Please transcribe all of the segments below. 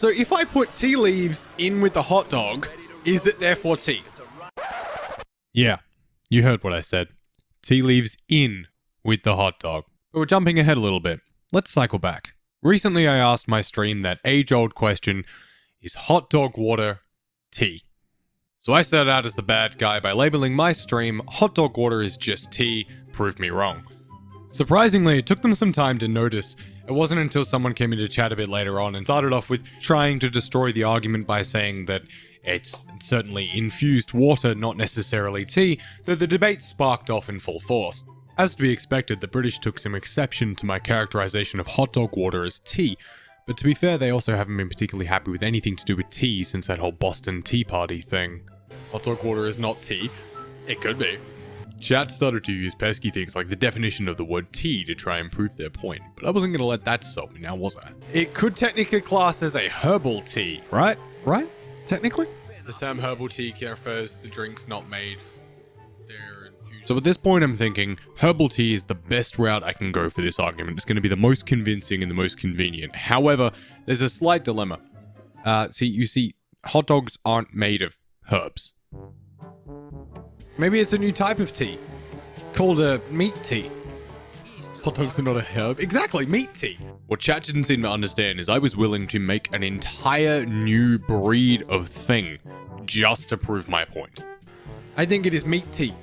So if I put tea leaves in with the hot dog, is it therefore tea? Yeah, you heard what I said. Tea leaves in with the hot dog. But we're jumping ahead a little bit. Let's cycle back. Recently I asked my stream that age-old question, is hot dog water tea? So I started out as the bad guy by labeling my stream, hot dog water is just tea, prove me wrong. Surprisingly, it took them some time to notice. It wasn't until someone came into chat a bit later on and started off with trying to destroy the argument by saying that it's certainly infused water, not necessarily tea, that the debate sparked off in full force. As to be expected, the British took some exception to my characterization of hot dog water as tea, but to be fair, they also haven't been particularly happy with anything to do with tea since that whole Boston Tea Party thing. Hot dog water is not tea. It could be. Chat started to use pesky things like the definition of the word tea to try and prove their point, but I wasn't going to let that stop me now, was I? It could technically class as a herbal tea, right? Right? Technically? The term herbal tea refers to drinks not made. So at this point I'm thinking, herbal tea is the best route I can go for this argument. It's going to be the most convincing and the most convenient. However, there's a slight dilemma. You see, hot dogs aren't made of herbs. Maybe it's a new type of tea, called a meat tea. Hot dogs are not a herb. Exactly, meat tea. What chat didn't seem to understand is I was willing to make an entire new breed of thing just to prove my point. I think it is meat tea,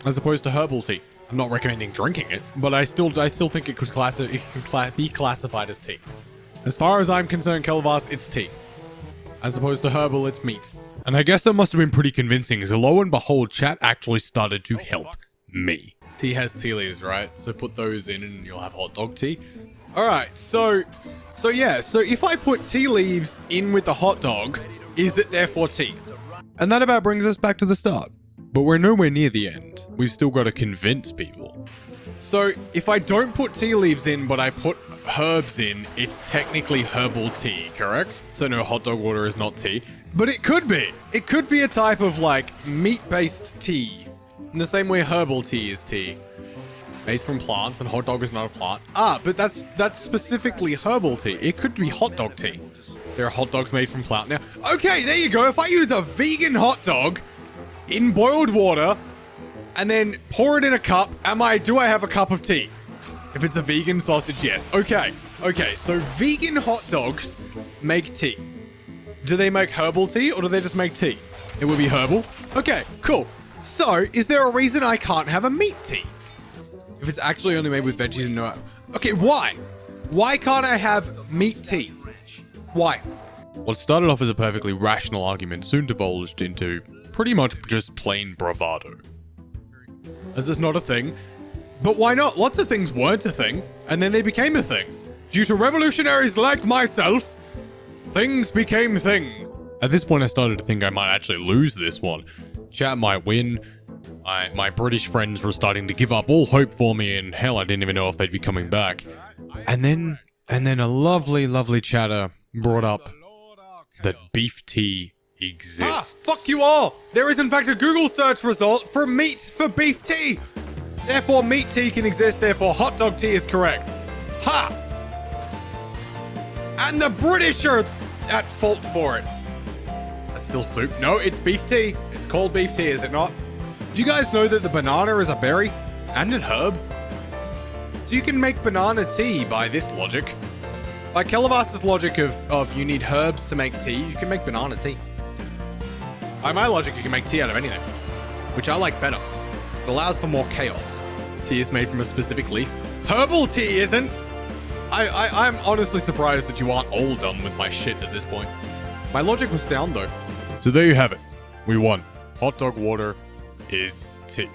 as opposed to herbal tea. I'm not recommending drinking it, but I still think it could be classified as tea. As far as I'm concerned, Kelvas, it's tea. As opposed to herbal, it's meat. And I guess that must have been pretty convincing, as lo and behold, chat actually started to help me. Tea has tea leaves, right? So put those in and you'll have hot dog tea. Alright, so if I put tea leaves in with the hot dog, is it therefore tea? And that about brings us back to the start. But we're nowhere near the end. We've still got to convince people. So if I don't put tea leaves in, but I put herbs in, it's technically herbal tea, correct? So no, hot dog water is not tea. But it could be. It could be a type of like meat-based tea. In the same way herbal tea is tea. Based from plants, and hot dog is not a plant. But that's specifically herbal tea. It could be hot dog tea. There are hot dogs made from plant now. Okay, there you go. If I use a vegan hot dog in boiled water and then pour it in a cup, do I have a cup of tea? If it's a vegan sausage, yes. Okay, so vegan hot dogs make tea. Do they make herbal tea or do they just make tea? It would be herbal. Okay, cool. So, is there a reason I can't have a meat tea? If it's actually only made with veggies and no... Okay, why? Why can't I have meat tea? Why? What started off as a perfectly rational argument soon divulged into pretty much just plain bravado. This is not a thing. But why not? Lots of things weren't a thing, and then they became a thing. Due to revolutionaries like myself, things became things. At this point, I started to think I might actually lose this one. Chat might win. My British friends were starting to give up all hope for me, and hell, I didn't even know if they'd be coming back. And then a lovely, lovely chatter brought up that beef tea exists. Fuck you all! There is in fact a Google search result for meat for beef tea. Therefore, meat tea can exist, therefore hot dog tea is correct. Ha! And the British are at fault for it. That's still soup. No, it's beef tea. It's called beef tea, is it not? Do you guys know that the banana is a berry and an herb? So you can make banana tea by this logic. By Kelvas's logic of you need herbs to make tea, you can make banana tea. By my logic, you can make tea out of anything, which I like better. It allows for more chaos. Tea is made from a specific leaf. Herbal tea isn't! I'm honestly surprised that you aren't all done with my shit at this point. My logic was sound though. So there you have it. We won. Hot dog water is tea.